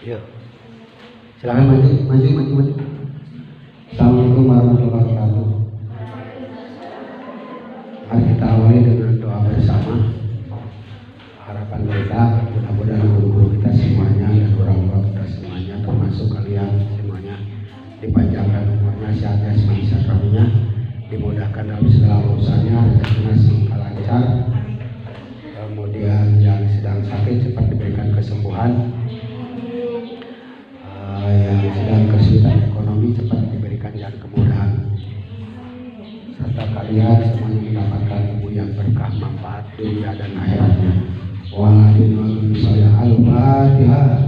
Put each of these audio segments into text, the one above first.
Yuk. Silakan maju. Assalamualaikum warahmatullahi wabarakatuh. Mari kita awali dengan doa bersama. Harapan kita mudah-mudahan guru-guru kita semuanya dan orang tua kita semuanya, termasuk kalian semuanya, dipanjangkan umurnya, sehat jasmani rohaninya, dimudahkan dalam segala urusannya, rezekinya semakin lancar. Kemudian yang sedang sakit cepat diberikan kesembuhan. Yang sedang kesulitan ekonomi cepat diberikan jalan kemudahan, serta kalian semuanya mendapatkan ilmu yang berkah, manfaat dunia dan akhiratnya. Wa'alaikum salam. Al-Fatihah.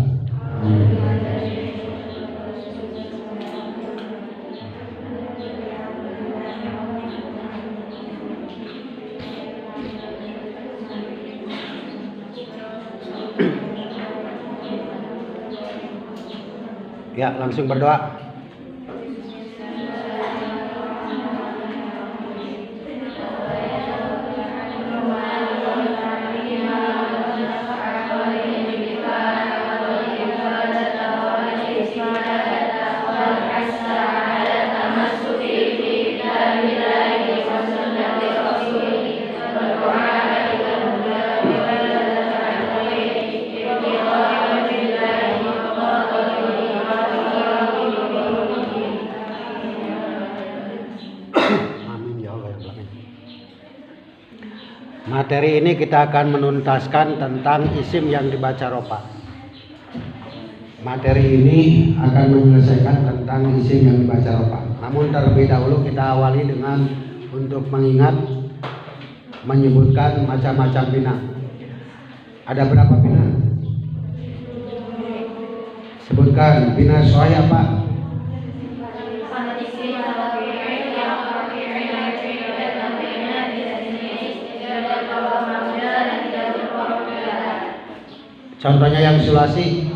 Ya, langsung berdoa. Materi ini kita akan menuntaskan tentang isim yang dibaca rofa. Materi ini akan menyelesaikan tentang isim yang dibaca rofa. Namun terlebih dahulu kita awali dengan untuk mengingat menyebutkan macam-macam bina. Ada berapa bina? Sebutkan bina sohih apa? Contohnya yang sulasi,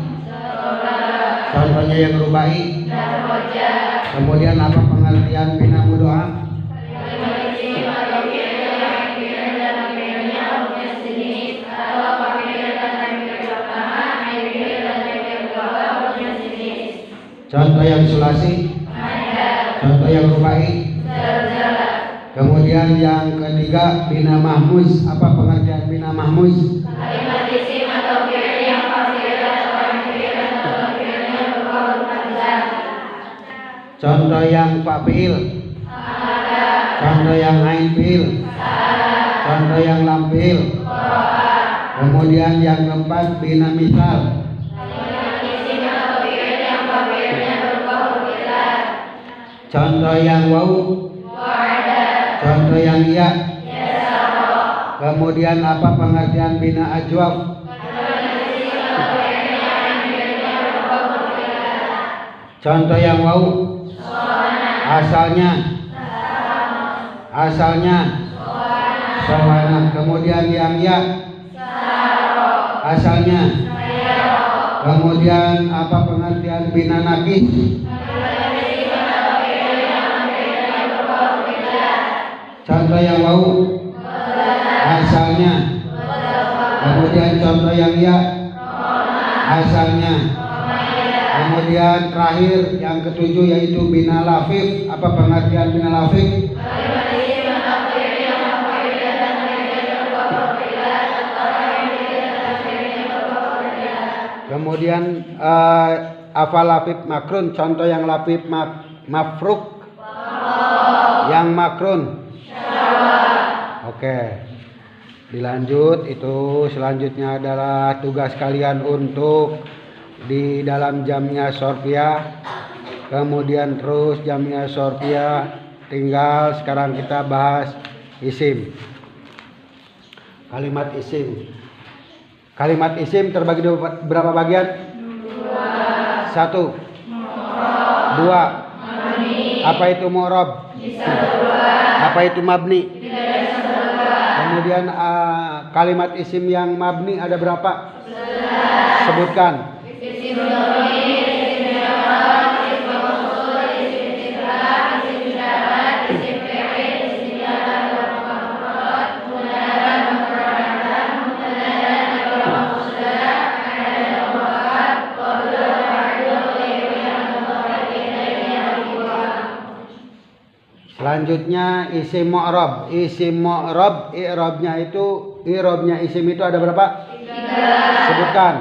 contohnya yang rubai. Kemudian apa pengertian bina mudoa? Contoh yang sulasi, contoh yang rubai. Kemudian yang ketiga bina mahmuz. Apa pengertian bina mahmuz? Contoh yang fa'il, contoh yang ain fi'il, contoh yang lam fi'il. Kemudian yang keempat bina misal. Contoh yang waw, contoh yang iya. Kemudian apa pengertian bina ajwaf? Contoh yang waw, asalnya sawana. Kemudian yang ya, asalnya. Kemudian apa pengertian bina nakih? Contoh yang waw, asalnya. Kemudian contoh yang ya, asalnya. Kemudian terakhir yang ketujuh yaitu bina lafif. Apa pengertian bina lafif? Kemudian apa lafif makrun? Contoh yang lafif mafruk, yang makrun. Oke, dilanjut. Itu selanjutnya adalah tugas kalian untuk di dalam jamnya sorfiyah. Kemudian terus jamnya sorfiyah. Tinggal sekarang kita bahas isim. Kalimat isim. Kalimat isim terbagi berapa bagian? 1, 2. Apa itu mu'rab? Apa itu mabni? Kemudian kalimat isim yang mabni ada berapa? Sebutkan. Selanjutnya isim mu'rab. Isim mu'rab i'rabnya isim itu ada berapa? 3. Sebutkan.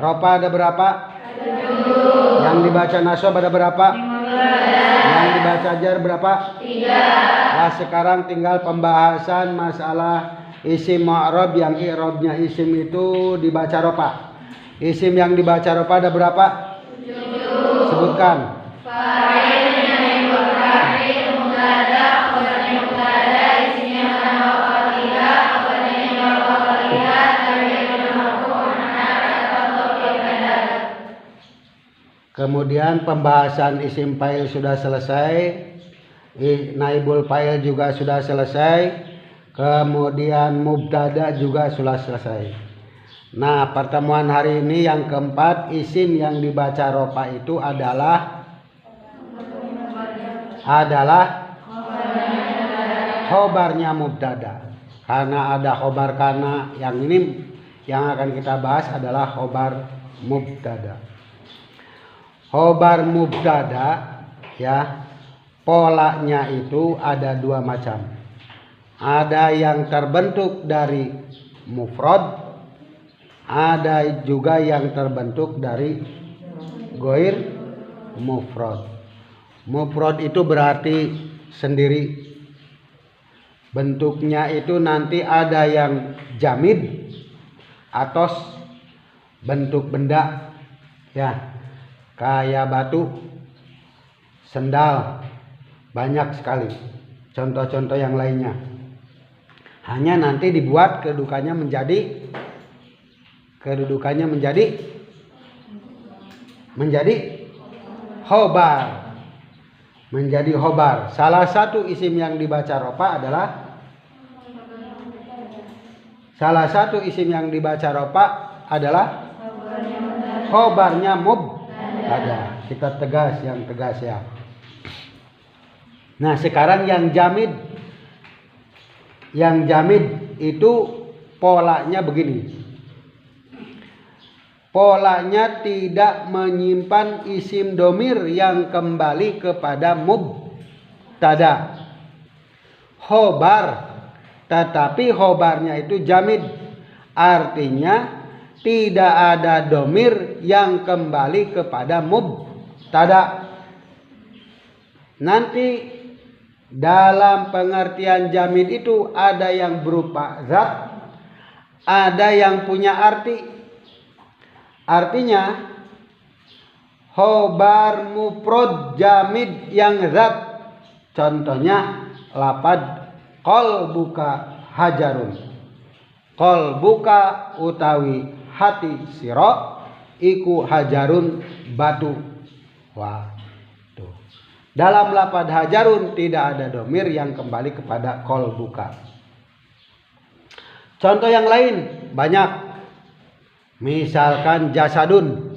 Rofa ada berapa? 7. Yang dibaca nasab ada berapa? 15. Yang dibaca jar berapa? 3. Nah, sekarang tinggal pembahasan masalah isim mu'rab yang i'rabnya isim itu dibaca rofa. Isim yang dibaca rofa ada berapa? 7. Sebutkan. Fa'ilnya fa'il mubtada, khabarnya mubtada, isimnya kana wa qaliha, khabarnya wa qaliha, tabi'un marfu'un ala. Kemudian pembahasan isim fa'il sudah selesai, naibul fa'il juga sudah selesai, kemudian mubtada juga sudah selesai. Nah, pertemuan hari ini yang keempat, isim yang dibaca rofa itu adalah khobarnya mubtada. Karena ada khobar kana, yang ini yang akan kita bahas adalah khobar mubtada. Khobar mubtada ya, polanya itu ada dua macam. Ada yang terbentuk dari mufrad, ada juga yang terbentuk dari ghair mufrad. Mufrad itu berarti sendiri. Bentuknya itu nanti ada yang jamid atau bentuk benda ya, kayak batu, sendal, banyak sekali contoh-contoh yang lainnya. Hanya nanti dibuat kedudukannya menjadi khobar. Menjadi khobar. Salah satu isim yang dibaca rofa adalah khobarnya mubtada. Kita tegas ya. Nah, sekarang yang jamid itu polanya begini. Polanya tidak menyimpan isim domir yang kembali kepada mubtada. Khobar, tetapi khobarnya itu jamid. Artinya tidak ada domir yang kembali kepada mubtada. Nanti dalam pengertian jamid itu ada yang berupa zat, ada yang punya arti. Artinya khobar mufrad jamid yang zat. Contohnya lapad qalbuka hajarun. Qalbuka utawi hati sira iku hajarun batu. Wah, tuh. Dalam lapad hajarun tidak ada domir yang kembali kepada qalbuka. Contoh yang lain banyak. Misalkan jasadun.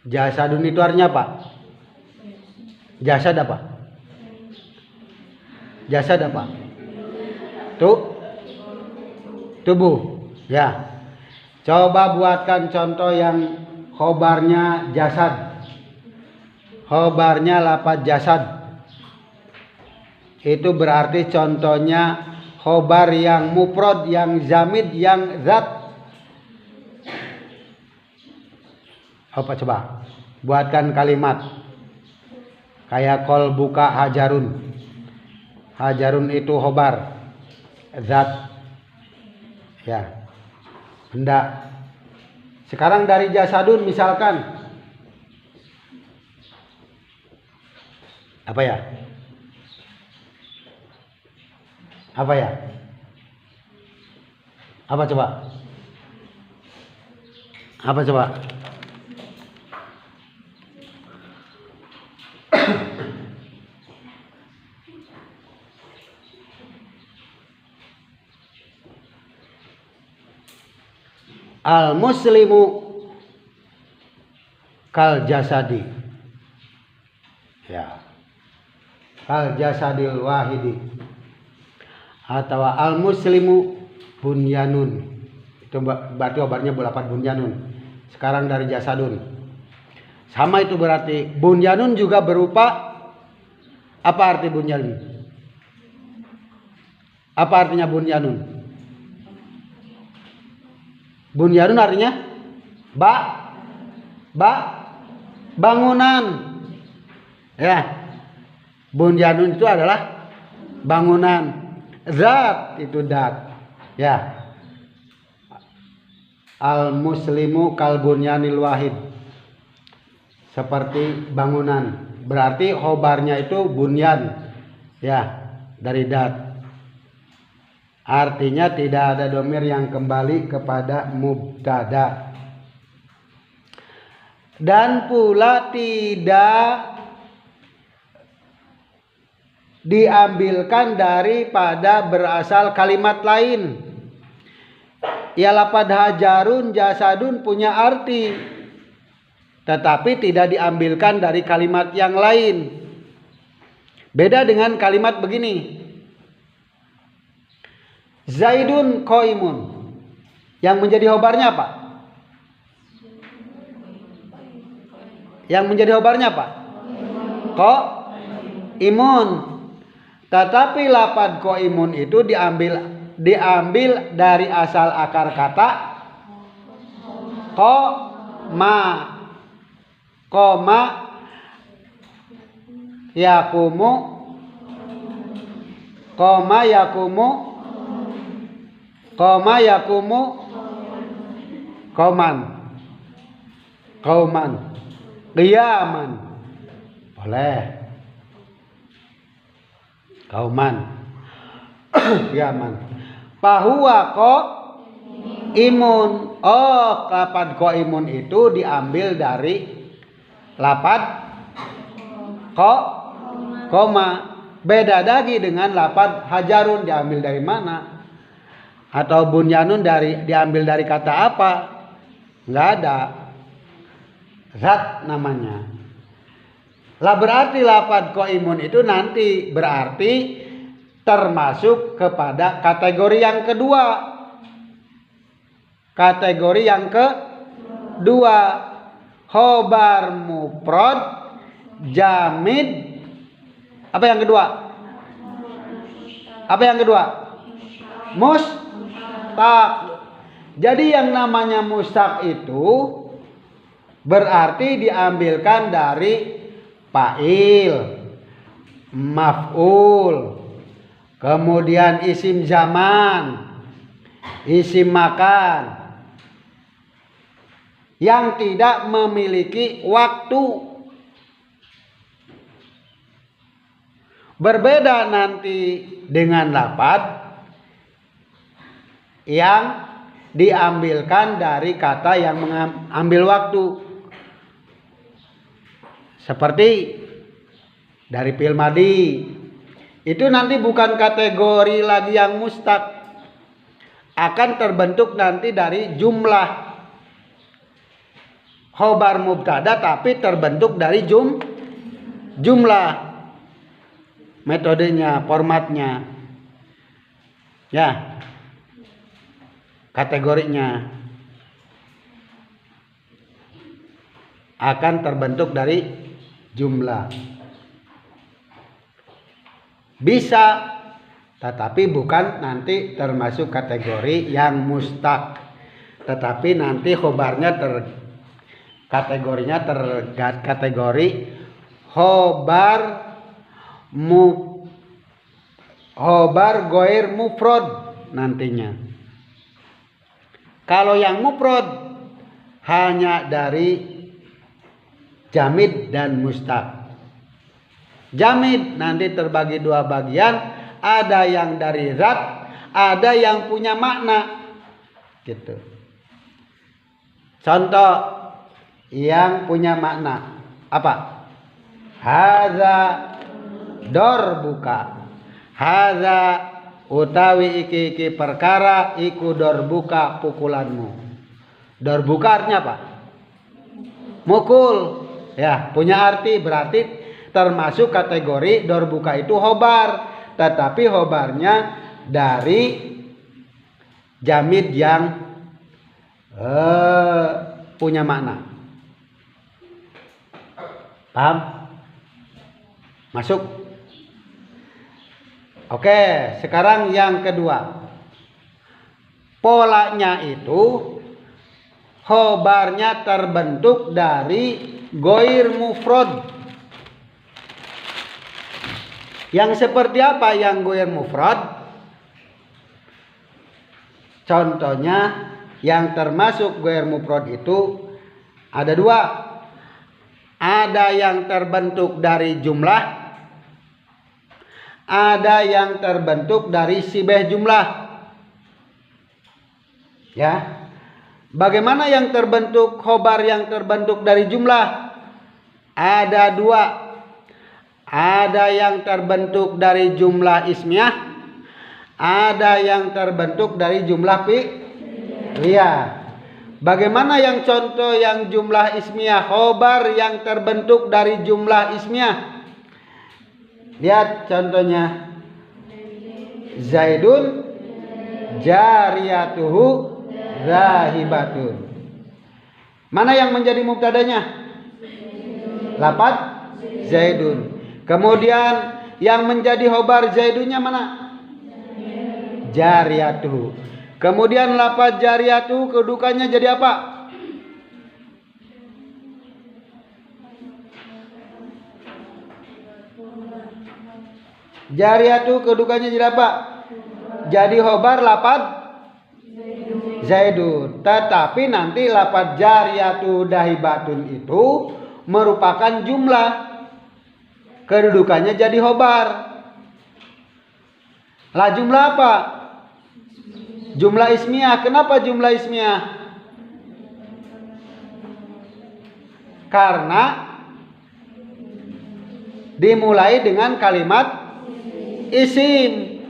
Jasadun itu artinya apa? Jasad apa? Tubuh. Ya. Coba buatkan contoh yang khobarnya jasad. Khobarnya lapad jasad. Itu berarti contohnya khobar yang mufrad, yang zamid, yang zat. Apa coba? Buatkan kalimat kayak qalbuka hajarun. Hajarun itu khobar, zat, ya, benda. Sekarang dari jasadun misalkan apa ya? Apa coba? Al muslimu kal jasadi. Ya. Kal jasadil wahidi. Atau al muslimu bunyanun. Itu berarti obatnya belapat bunyanun. Sekarang dari jasadun. Sama itu berarti. Bunyanun juga berupa, apa arti bunyanun? Apa artinya bunyanun? Bunyanun artinya bangunan. Ya. Bunyanun itu adalah bangunan. Zat itu dat. Ya. Al muslimu kal bunyanil wahid. Seperti bangunan. Berarti khobarnya itu bunyan. Ya, dari dat. Artinya tidak ada domir yang kembali kepada mubtada. Dan pula tidak diambilkan daripada berasal kalimat lain. Ya, lapad hajarun jasadun punya arti, tetapi tidak diambilkan dari kalimat yang lain. Beda dengan kalimat begini. Zaidun qaimun. Yang menjadi khobarnya apa? Yang menjadi khobarnya apa? Qaimun. Tetapi lapad qaimun itu diambil dari asal akar kata koma yakumu kauman qiyaman. Boleh kauman qiyaman. Fahuwa qaimun. Oh, lapad qaimun itu diambil dari lapad koma. Beda lagi dengan lapad hajarun, diambil dari mana? Atau bunyanun diambil dari kata apa? Enggak ada. Zat namanya. Lah berarti lapad qaimun itu nanti berarti termasuk kepada kategori yang kedua. Kategori yang kedua, khobar mufrad jamid. Apa yang kedua? Apa yang kedua? Mustaq. Jadi yang namanya mustaq itu berarti diambilkan dari fa'il, maf'ul, kemudian isim zaman, isim makan, yang tidak memiliki waktu. Berbeda nanti dengan lapad yang diambilkan dari kata yang mengambil waktu. Seperti dari fi'il madhi. Itu nanti bukan kategori lagi yang mustaq. Akan terbentuk nanti dari jumlah khobar mubtada, tapi terbentuk dari jumlah. Metodenya, formatnya. Ya. Kategorinya akan terbentuk dari jumlah. Bisa, tetapi bukan nanti termasuk kategori yang mustaq. Tetapi nanti khobarnya kategorinya terkategori khobar goir mufrad nantinya. Kalau yang mufrad hanya dari jamid dan mustaq. Jamid nanti terbagi dua bagian, ada yang dari zat, ada yang punya makna. Gitu. Contoh yang punya makna apa? Hadza dorbuka. Hadza utawi iki perkara iku dorbuka pukulanmu. Dorbuka artinya apa? Mukul. Ya, punya arti berarti termasuk kategori dorbuka itu khobar, tetapi khobarnya dari jamid yang punya makna. Paham? Masuk? Oke, sekarang yang kedua. Polanya itu khobarnya terbentuk dari ghair mufrad. Yang seperti apa yang ghair mufrad? Contohnya yang termasuk ghair mufrad itu ada dua. Ada yang terbentuk dari jumlah, ada yang terbentuk dari sibeh jumlah. Ya. Bagaimana yang terbentuk khobar yang terbentuk dari jumlah? Ada dua. Ada yang terbentuk dari jumlah ismiyah, ada yang terbentuk dari jumlah fi'liyah. Bagaimana yang contoh yang jumlah ismiyah, khobar yang terbentuk dari jumlah ismiyah? Lihat contohnya. Zaidun jariyatuhu zahibatun. Mana yang menjadi mubtadanya? Lafaz Zaidun. Kemudian yang menjadi khobar Zaidunnya mana? Jariyatuhu. Kemudian lafaz jariyatuhu kedudukannya jadi apa? Jariyatuhu kedudukannya jadi apa? Jadi khobar lafaz Zaidun. Tetapi nanti lafaz jariyatuhu dahibatun itu merupakan jumlah. Kedudukannya jadi khobar. Lah jumlah apa? Jumlah ismiyah. Kenapa jumlah ismiyah? Karena dimulai dengan kalimat isim.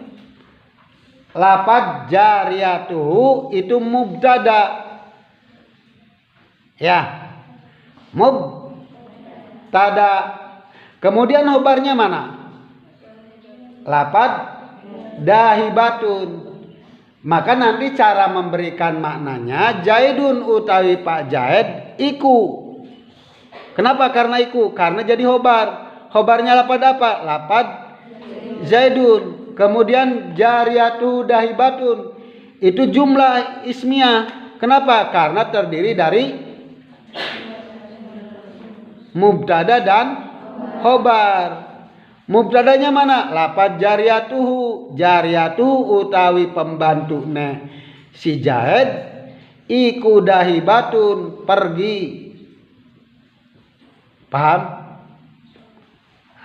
Lafaz jariyatuhu itu mubtada. Ya. Mubtada. Kemudian khobarnya mana? Lafaz dahibatun. Maka nanti cara memberikan maknanya Zaidun utawi Pak Zaid iku. Kenapa? Karena iku. Karena jadi khobar. Khobarnya lafaz apa? Lafaz Zaidun. Kemudian jariyatu dahibatun. Itu jumlah ismiyah. Kenapa? Karena terdiri dari mubtada dan khobar. Mubtadanya mana? Lafaz jariyatuhu. Jariyatuhu utawi pembantune si Zaid iku dahibatun pergi. Paham?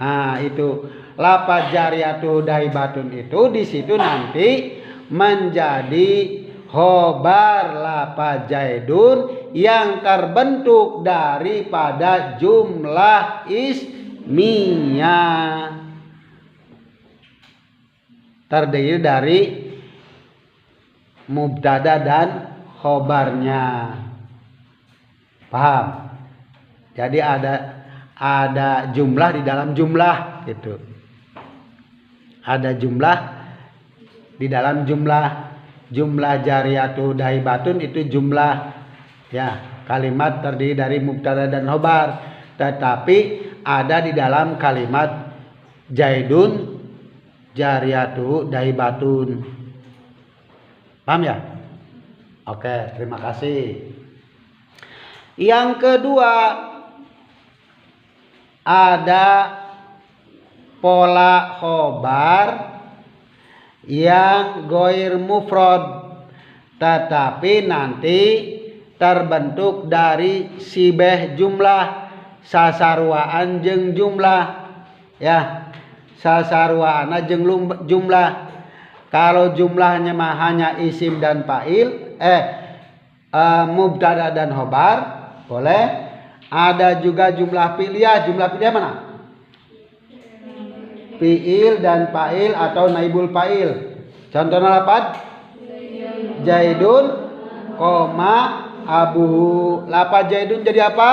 Nah, itu lafaz jariyatuhu dahibatun itu di situ nanti menjadi khobar lafaz Zaidun yang terbentuk daripada jumlah ismiyah. Terdiri dari mubtada dan khobarnya. Paham? Jadi ada jumlah di dalam jumlah gitu. Ada jumlah di dalam jumlah. Jumlah jariyatu dahibatun itu jumlah, ya, kalimat terdiri dari mubtada dan khobar. Tetapi ada di dalam kalimat Zaidun jariyatuhu dahibatun. Paham ya? Oke, terima kasih. Yang kedua, ada pola khobar yang ghair mufrad, tetapi nanti terbentuk dari sibeh jumlah, sasarwaan jeung jumlah, ya, sasarwaana jeung jumlah. Kalau jumlahnya mah hanya isim dan fa'il, mubtada dan khobar, boleh. Ada juga jumlah fi'liyah. Jumlah fi'liyah mana? Fi'il dan fa'il atau naibul fa'il. Contohnya lafaz Zaidun, abuhu. Lafaz Zaidun jadi apa?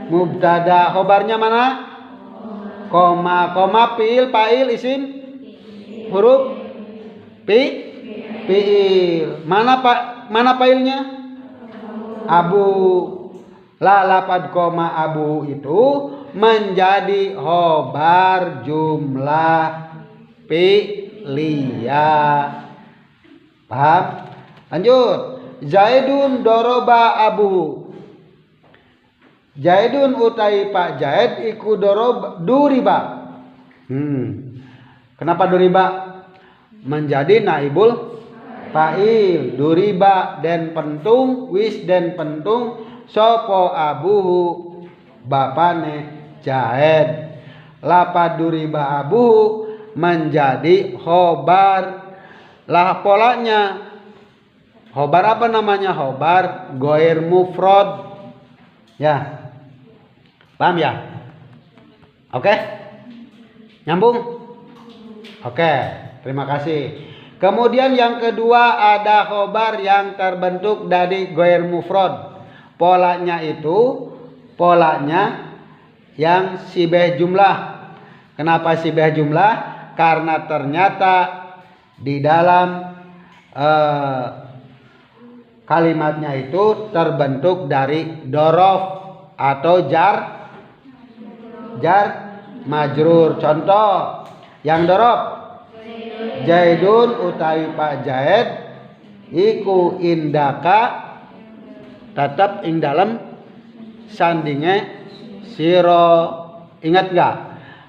Mubtada. Khobarnya mana? Koma, fi'il, fa'il, isim, huruf fi'il. Mana fa'ilnya? Abu. Lapad koma abu itu menjadi khobar jumlah fi'liyah. Paham? Lanjut. Zaidun doroba abu. Zaidun utai Pak Zaid iku duriba. Kenapa duriba? Menjadi naibul fa'il. Duriba den pentung, wis den pentung sopo abuhu bapane Zaid. Lapad duriba abuhu menjadi khobar. Lah polanya khobar apa namanya? Khobar goir mufrad. Ya. Paham ya? Oke? Nyambung? Oke, terima kasih. Kemudian yang kedua ada khobar yang terbentuk dari goir mufrad. Polanya itu yang sibeh jumlah. Kenapa sibeh jumlah? Karena ternyata di dalam kalimatnya itu terbentuk dari dorof atau jar majrur. Contoh yang dorof, Zaidun utawi Pak Zaid iku indaka tetap ing dalam sandinge siro. Ingat gak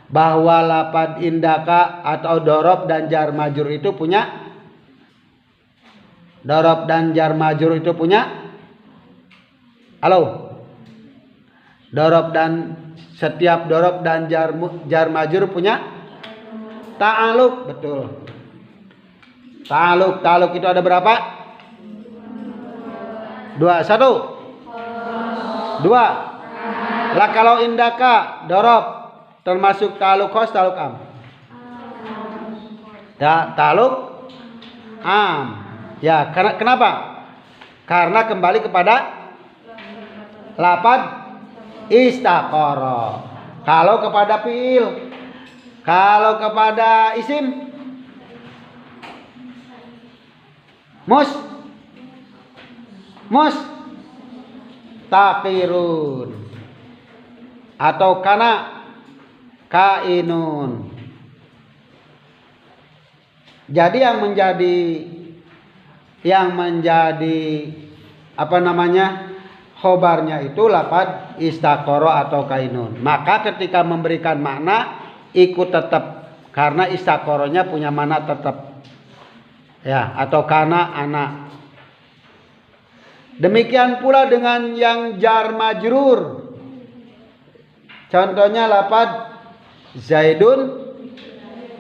bahwa lapad indaka atau dorof dan jar majrur itu punya dorob dan jar majrur itu punya halo dorob dan setiap dorob dan jar majrur punya ta'aluk. Betul. Ta'aluk itu ada berapa? 2. 1 2. Lah kalau indaka dorob termasuk ta'aluk khos ta'aluk am? Ya, ta'aluk am. Ya, kenapa? Karena kembali kepada lapad istaqara. Kalau kepada fiil, kalau kepada isim mustaqirun atau kana kainun. Jadi yang menjadi apa namanya khobarnya itu lapad istaqara atau kainun. Maka ketika memberikan makna ikut tetap karena istaqaranya punya makna tetap. Ya, atau kana anak. Demikian pula dengan yang jar majrur. Contohnya lapad Zaidun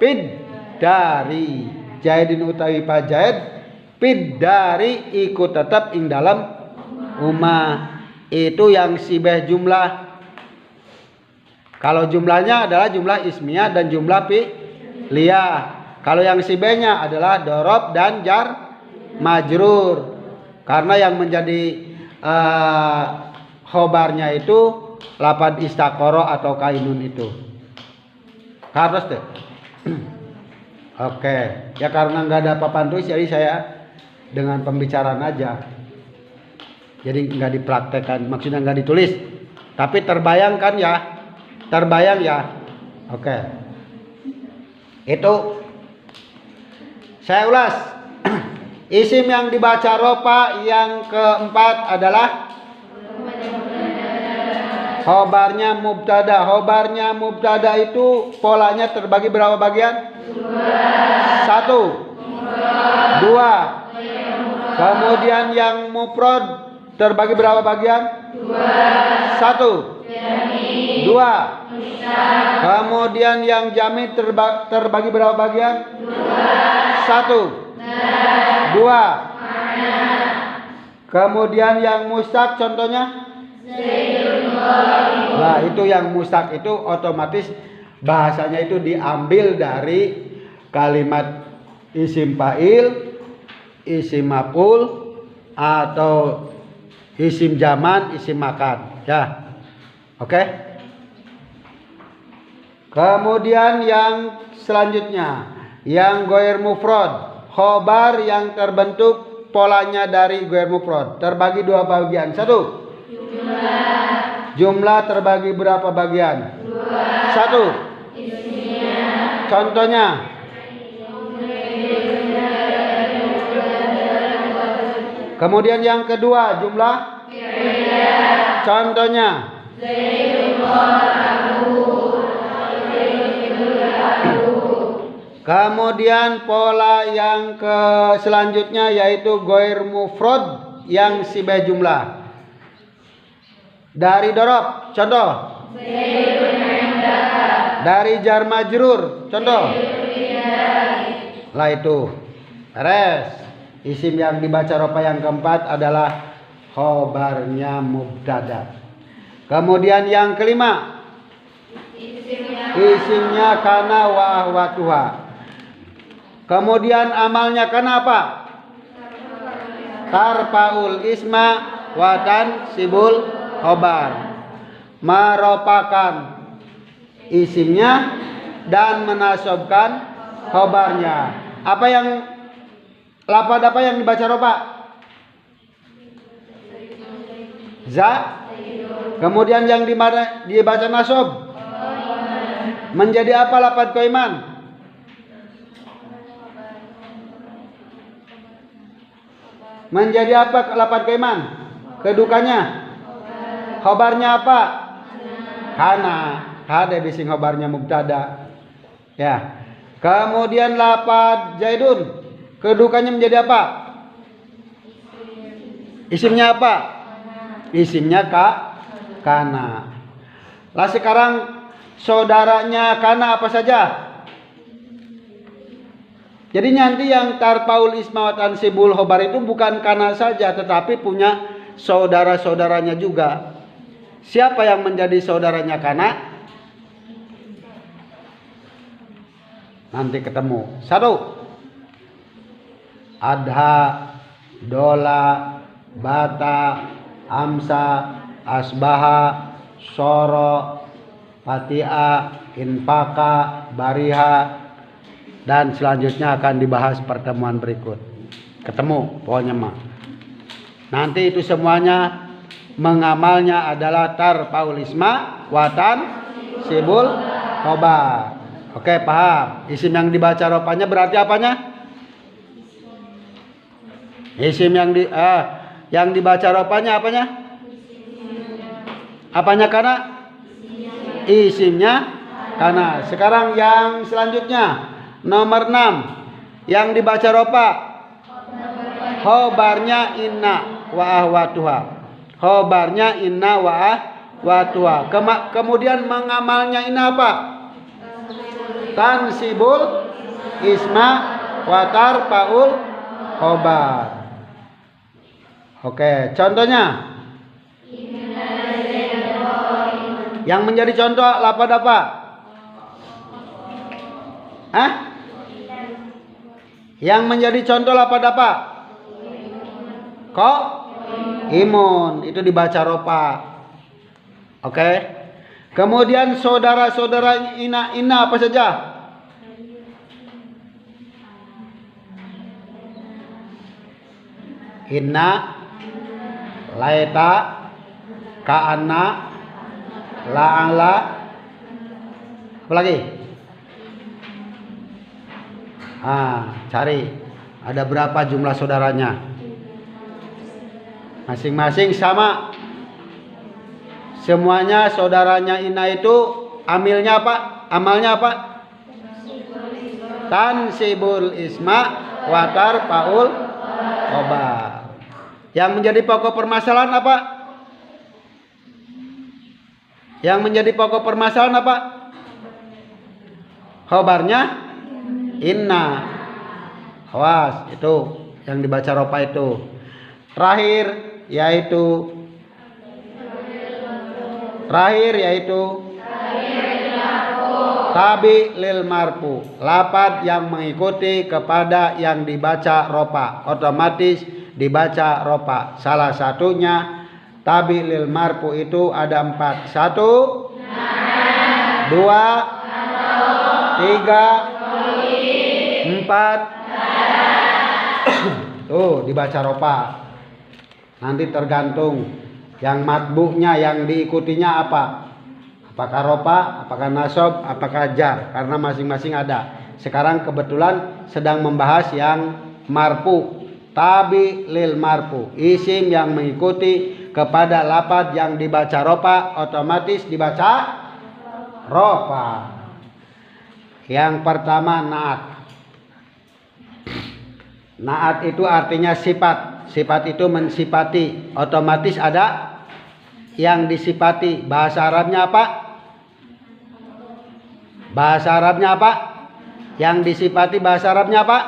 pid dari. Zaidun utawi Pak Zaid pid dari ikut tetap ing dalam umah. Itu yang sibeh jumlah. Kalau jumlahnya adalah jumlah ismiyah dan jumlah fi'liyah. Kalau yang sibehnya adalah dorob dan jar majrur. Karena yang menjadi khobarnya itu lapad istaqara atau kainun itu. Harus deh. Oke, ya karena nggak ada papan tulis jadi saya dengan pembicaraan aja. Jadi nggak dipraktekkan, maksudnya nggak ditulis. Tapi terbayangkan ya, terbayang ya. Oke, itu saya ulas. Isim yang dibaca rofa yang keempat adalah khobarnya mubtada. Khobarnya mubtada itu polanya terbagi berapa bagian? 1 2. Kemudian yang mufrad terbagi berapa bagian? 1 2. Kemudian yang jamid terbagi berapa bagian? 1 2. Kemudian yang mustaq contohnya? Nah, itu yang mustaq itu otomatis bahasanya itu diambil dari kalimat isim fa'il, isim maf'ul atau isim zaman, isim makan. Ya. Oke? Kemudian yang selanjutnya, yang ghair mufrad, khobar yang terbentuk polanya dari ghair mufrad terbagi 2 bagian. 1 Jumlah terbagi berapa bagian? 1. Contohnya. Kemudian yang kedua jumlah. Contohnya. Kemudian pola yang selanjutnya yaitu goir mufrad yang sibah jumlah. Dari dorob, contoh. Dari jar majrur, contoh. Lah itu. Beres. Isim yang dibaca ropa yang keempat adalah khobarnya mubtada. Kemudian yang kelima, isimnya kana wa ahwatuha. Kemudian amalnya kana apa? Tarfaul isma wa tansibul khobar. Meropakan isimnya dan menasobkan khobarnya. Lafaz apa yang dibaca ropa? Za. Kemudian yang dibaca nasob. Menjadi apa lafaz qaiman? Menjadi apa lafaz qaiman? Kedukannya. Khobarnya apa? Kana. Ada bising khobarnya mubtada. Ya. Kemudian lafaz zaidun. Kedukannya menjadi apa? Isimnya apa? Isimnya kana. Lah sekarang saudaranya kana apa saja? Jadi nanti yang tarpaul isma wa tansibul khobar itu bukan kana saja, tetapi punya saudara-saudaranya juga. Siapa yang menjadi saudaranya kana? Nanti ketemu. 1. Adha, dola, bata, amsa, asbaha, soro, patia, infaka, bariha, dan selanjutnya akan dibahas pertemuan berikut. Ketemu pokoknya mah. Nanti itu semuanya mengamalnya adalah tarfaul isma watan sibul khobar. Oke, paham? Isim yang dibaca ropanya berarti apanya? Isim yang dibaca ropanya apanya? Apanya kana? Isimnya kana. Sekarang yang selanjutnya nomor 6 yang dibaca ropa khobarnya inna wa ahwatuha. Khobarnya inna wa ahwatuha. Kemudian mengamalnya inna apa? Tansibul isma wa tarfaul khobar. Oke, contohnya. Yang menjadi contoh lafaz apa? Yang menjadi contoh lafaz apa? Imun. Itu dibaca ropa. Oke. Kemudian saudara-saudara ina apa saja? Inna, laeta, ka'anna, la'ala, apa lagi? Cari. Ada berapa jumlah saudaranya? Masing-masing sama. Semuanya saudaranya ina itu amilnya apa? Amalnya apa? Tansibul isma wa tarfaul khobar. Yang menjadi pokok permasalahan apa? Yang menjadi pokok permasalahan apa? Khobarnya inna. Awas, itu yang dibaca ropa itu. Terakhir yaitu tabi lil marfu. Lafaz yang mengikuti kepada yang dibaca ropa, otomatis dibaca ropa. Salah satunya tabi lil marfu itu ada 4. 1, 2, 3, 4. Tuh dibaca ropa. Nanti tergantung Yang matbu'nya, yang diikutinya apa? Apakah rofa, apakah nasob, apakah jar? Karena masing-masing ada. Sekarang kebetulan sedang membahas yang marfu. Tabi lil marfu. Isim yang mengikuti kepada lafaz yang dibaca rofa otomatis dibaca rofa. Yang pertama naat. Naat itu artinya sifat. Sifat itu mensifati. Otomatis ada yang disifati. Bahasa Arabnya apa? Bahasa Arabnya apa? Yang disifati bahasa Arabnya apa?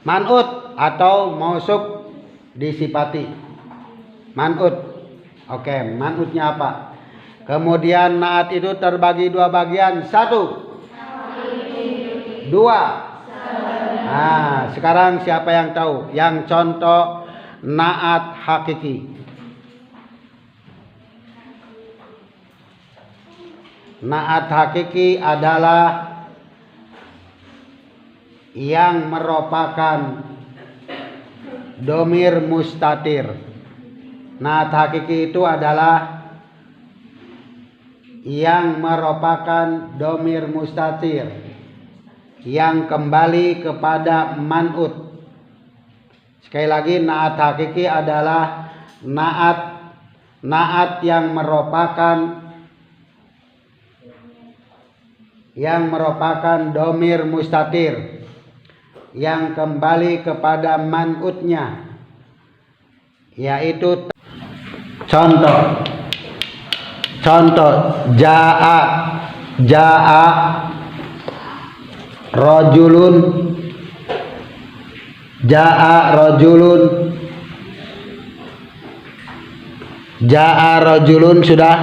Man'ut atau mausuf disifati. Man'ut. Oke, man'utnya apa? Kemudian naat itu terbagi dua bagian. 1, 2. Nah, sekarang siapa yang tahu? Yang contoh naat hakiki. Naat hakiki adalah yang merupakan domir mustatir. Naat hakiki itu adalah yang merupakan domir mustatir yang kembali kepada man'ut. Sekali lagi, naat hakiki adalah naat yang merupakan domir mustatir yang kembali kepada man'utnya, yaitu contoh jaa rajulun sudah.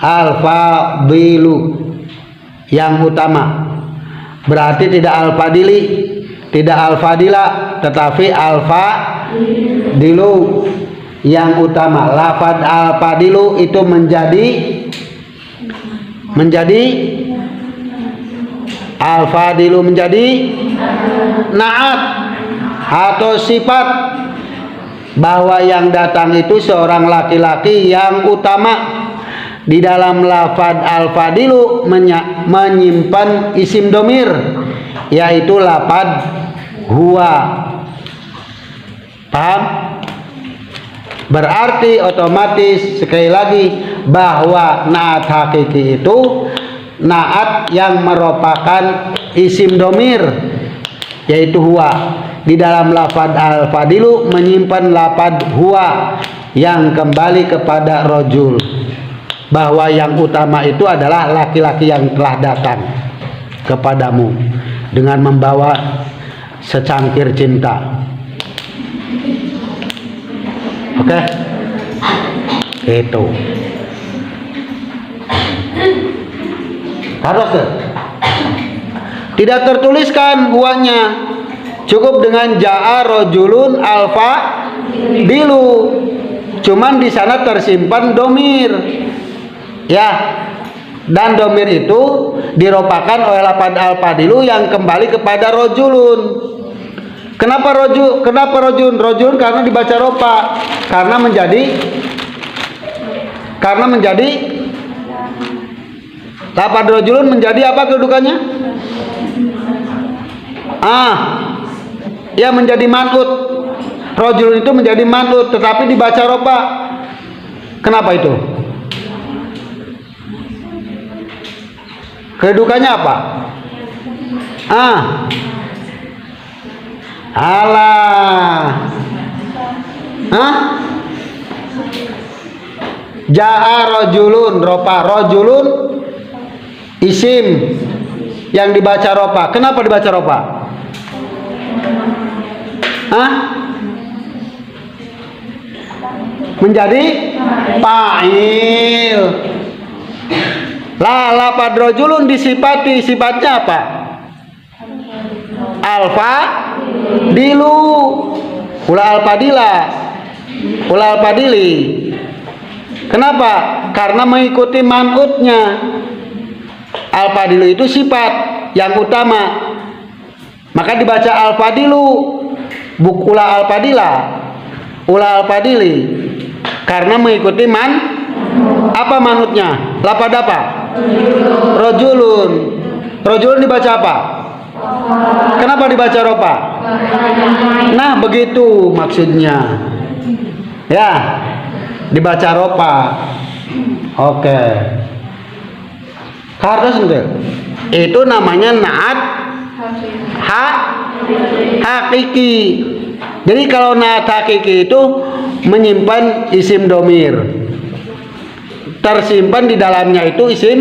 Al-fadilu yang utama. Berarti tidak al-fadili, tidak al-fadila, tetapi al-fadilu yang utama. Lafaz al-fadilu itu menjadi al-fadilu menjadi naat atau sifat bahwa yang datang itu seorang laki-laki yang utama. Di dalam lafaz al-fadilu menyimpan isim domir, yaitu lafaz huwa. Paham? Berarti otomatis sekali lagi bahwa naat hakiki itu naat yang merupakan isim domir, yaitu huwa. Di dalam lafaz al-fadilu menyimpan lafaz huwa yang kembali kepada rajul, bahwa yang utama itu adalah laki-laki yang telah datang kepadamu dengan membawa secangkir cinta. Oke? Itu. Harus tidak tertuliskan huanya, cukup dengan jaa rajulun alfa dilu. Cuman di sana tersimpan domir. Ya, dan domir itu diropakan oleh lafaz al-fadilu yang kembali kepada rojulun. Kenapa rojulun? Rojulun karena dibaca ropa, karena menjadi lafaz rojulun menjadi apa kedudukannya? Ya, menjadi man'ut. Rojulun itu menjadi man'ut, tetapi dibaca ropa. Kenapa itu? Kedudukannya apa? Jaa rajulun, ropa rajulun isim yang dibaca ropa. Kenapa dibaca ropa? Menjadi fa'il. Lafaz rajulun disifati, sifatnya apa? Alfa dilu, ula alfadila, ula alfadili. Kenapa? Karena mengikuti man'utnya. Alfadilu itu sifat yang utama, maka dibaca alfadilu, ula al-fadila, ula al-fadili, karena mengikuti apa manutnya? Lapad apa? Rojulun. Rojulun dibaca apa? Kenapa dibaca ropa? Nah, begitu maksudnya. Ya, dibaca ropa. Oke. Harus enggak? Itu namanya naat hakiki. Jadi kalau naat hakiki itu menyimpan isim domir, tersimpan di dalamnya itu isim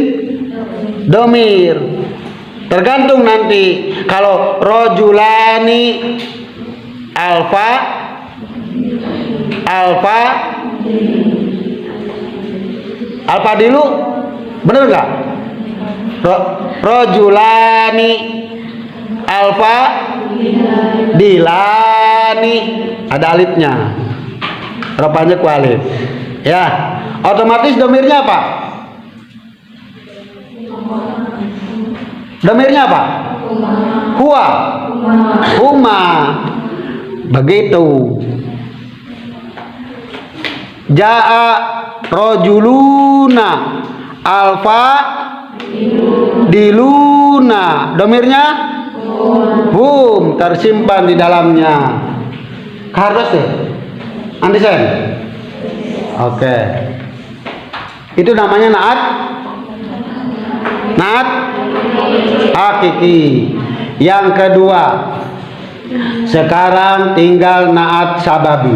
domir. Tergantung nanti kalau rojulani alfa dilu, bener nggak? Rojulani alfa dilani, ada alifnya, rupanya kualif. Ya, otomatis domirnya apa? Domirnya apa? Huwa, huma. Begitu. Ja'a rojuluna alfa diluna. Domirnya hum, tersimpan di dalamnya. Harus deh. Understand? Oke. Itu namanya naat hakiki. Yang kedua, sekarang tinggal naat sababi.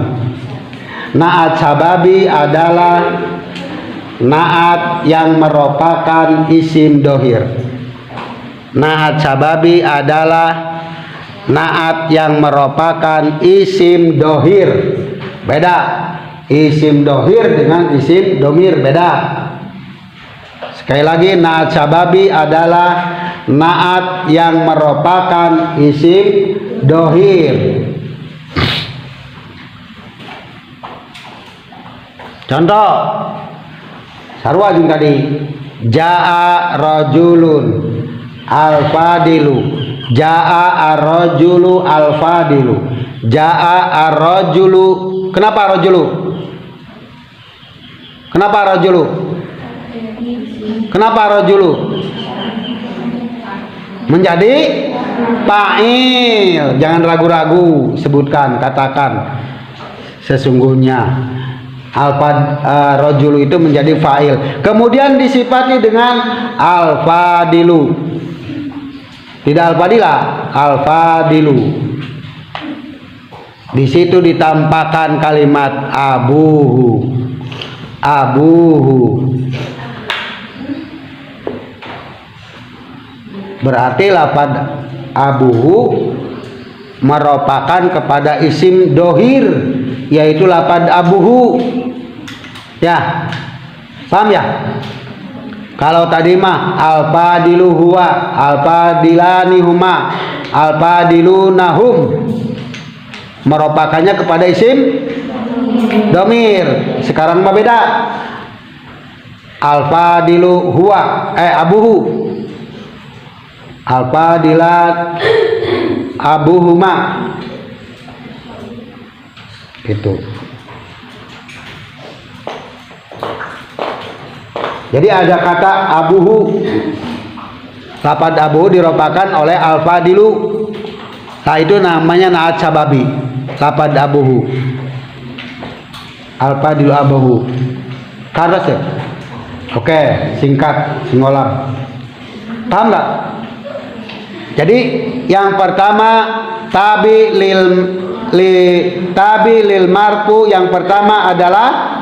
Naat sababi adalah naat yang merupakan isim dohir. Naat sababi adalah naat yang merupakan isim dohir. Beda. Isim dohir dengan isim domir beda. Sekali lagi, naat sababi adalah naat yang merupakan isim dohir. Contoh sarwa jeung tadi, jaa rajulun al-fadilu, jaa ar-rajulu al-fadilu, jaa ar-rajulu. Kenapa rajulu? Kenapa rajulu? Kenapa rajulu? Menjadi fa'il. Jangan ragu-ragu, sebutkan, katakan sesungguhnya rajulu itu menjadi fa'il. Kemudian disifati dengan al-fadilu. Tidak al-fadila, al-fadilu. Di situ ditampakkan kalimat abuhu. Abuhu. Berarti lafad abuhu merupakan kepada isim dohir, yaitu lafad abuhu. Ya, paham ya? Kalau tadi mah al-fadilu huwa, al-fadilani huma, al-fadilunahum, merupakannya kepada isim domir. Sekarang mah beda. Al-fadilu huwa, abuhu, al-fadilat abuhuma. Itu. Jadi ada kata abuhu. Lafad abuhu diropakan oleh al-fadilu. Nah, itu namanya naat sababi. Lafad abuhu. Al-fadilu abuhu. Karena ya? Oke, singkat, singolam. Paham nggak? Jadi yang pertama tabi lil marfu, yang pertama adalah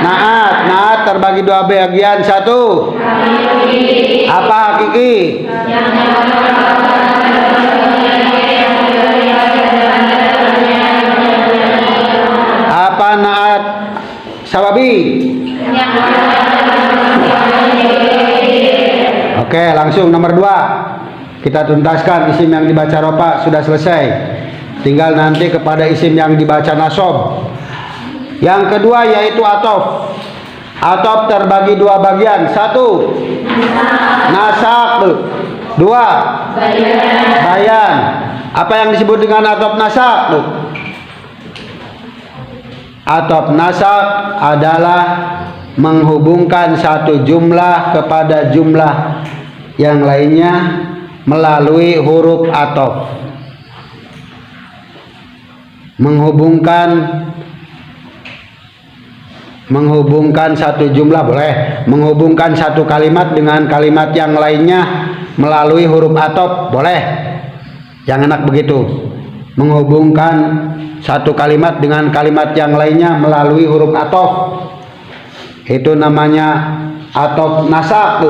naat. Naat terbagi dua bagian. Satu, apa hakiki? Apa naat sababi? Oke, langsung nomor 2. Kita tuntaskan isim yang dibaca ropa sudah selesai. Tinggal nanti kepada isim yang dibaca nasob. Yang kedua yaitu atof. Atof terbagi dua bagian. Satu, nasak. Dua, bayan. Apa yang disebut dengan atof nasak? Atop nasab adalah menghubungkan satu jumlah kepada jumlah yang lainnya melalui huruf atop. Menghubungkan satu jumlah boleh, menghubungkan satu kalimat dengan kalimat yang lainnya melalui huruf atop boleh. Yang enak begitu, menghubungkan satu kalimat dengan kalimat yang lainnya melalui huruf atop, itu namanya atop nasab.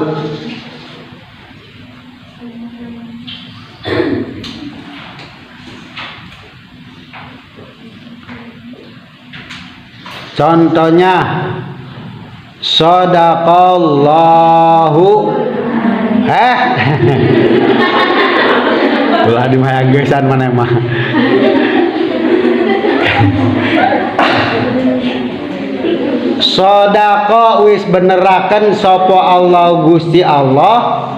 Contohnya Shadaqallahu ulah dimayagesan mana mah. Sodako wis beneraken sopo Allah Gusti Allah.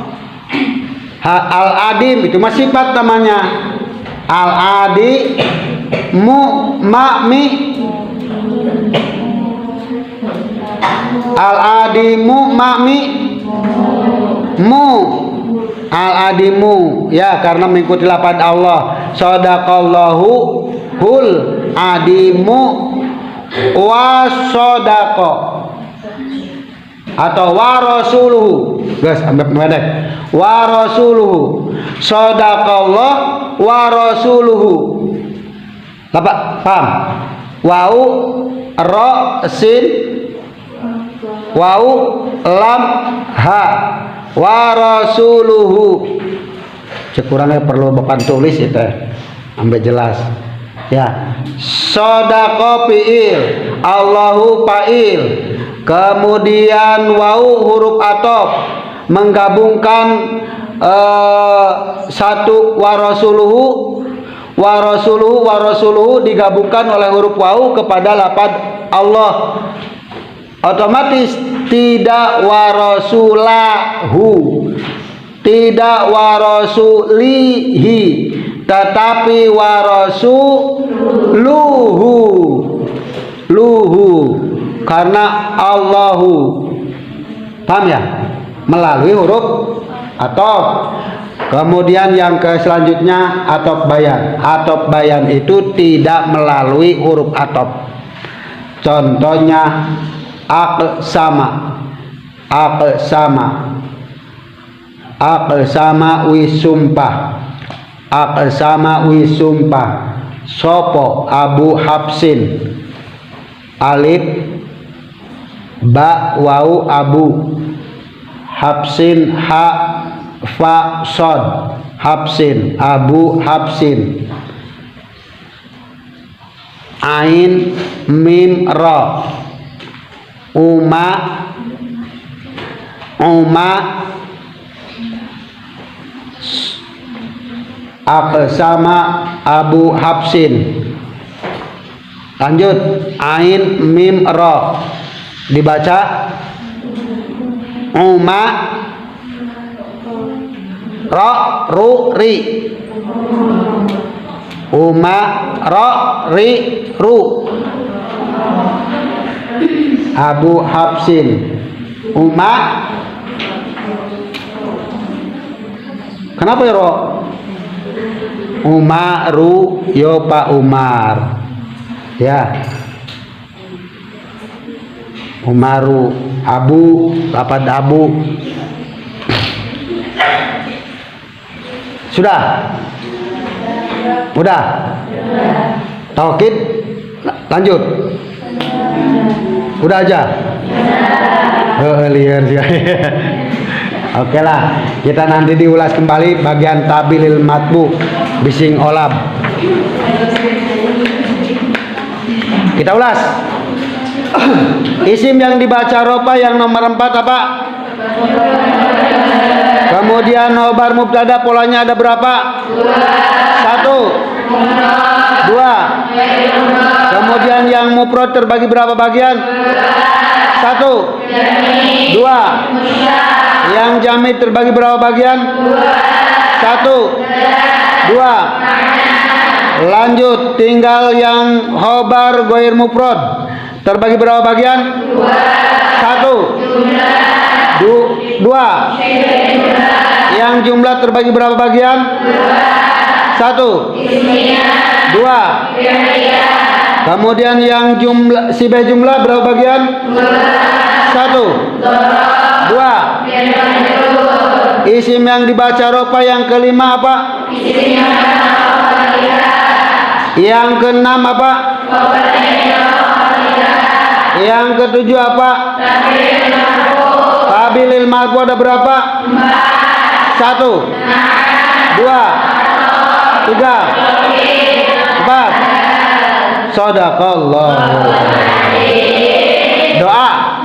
Al-adim itu mah sifat namanya. Al-adi ma'mi al-adimu ma'mi mu al-adimu ya, karena mengikuti lafaz Allah. Shadaqallahu hul adimu wasodako atau warasuluhu, guys ambil pendek, warasuluhu shadaqallah warasuluhu. Apa paham? Wau ro sin wau lam ha warasuluhu. Cekurangnya perlu bapak tulis itu ambil jelas ya. Sodako fi'il, Allahu fa'il, kemudian wau huruf atop menggabungkan satu warasuluhu digabungkan oleh huruf wau kepada lafaz Allah, otomatis tidak warasulahu, tidak warasulihi, tetapi warasuluhu karena Allahu. Paham ya? Melalui huruf atop. Kemudian yang ke selanjutnya atop bayan. Atop bayan itu tidak melalui huruf atop. Contohnya aqsama wisumpah sopo Abu Hafsin, alif ba wau abu, Hafsin ha fa sod, Hafsin Abu Hafsin, ain mim ra uma aqsama Abu Hafsin. Lanjut, ain mim ra dibaca uma ra ru ri, uma ra ri ru, Abu Hafsin. Kenapa ya ro? Umaru yo Pak Umar ya. Umaru Abu lafaz Abu. Sudah taukid lanjut udah aja liar sih. Oke lah, kita nanti diulas kembali bagian tabilil matbu bising olab. Kita ulas. Isim yang dibaca ropa yang nomor 4 apa? Kemudian khobar mubtada polanya ada berapa? 1 2. Kemudian yang mufrad terbagi berapa bagian? 1 2. Yang jamid terbagi berapa bagian? 1 2. Lanjut, tinggal yang khobar goir mufrad. Terbagi berapa bagian? 1. 2. Yang jumlah terbagi berapa bagian? 1. 2. Kemudian yang jumlah sibah jumlah berapa bagian? 1. 2. Isim yang dibaca rofa yang kelima apa? Yang keenam apa? Yang ketujuh apa? Tabilil marfu ada berapa? 1. 2. 3. 4. Shadaqallah. Doa.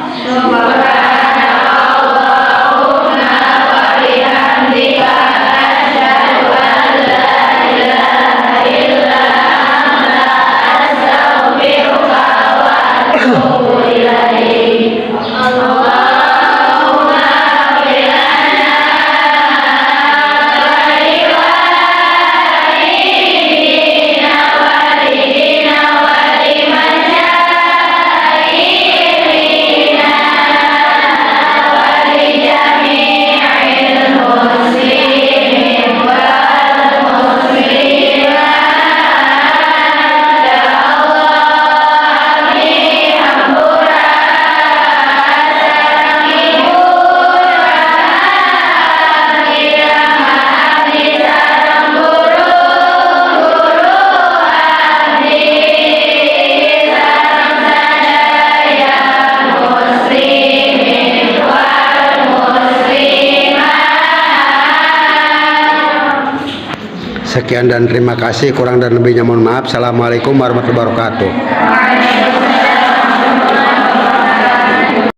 Sekian dan terima kasih, kurang dan lebihnya mohon maaf. Assalamualaikum warahmatullahi wabarakatuh.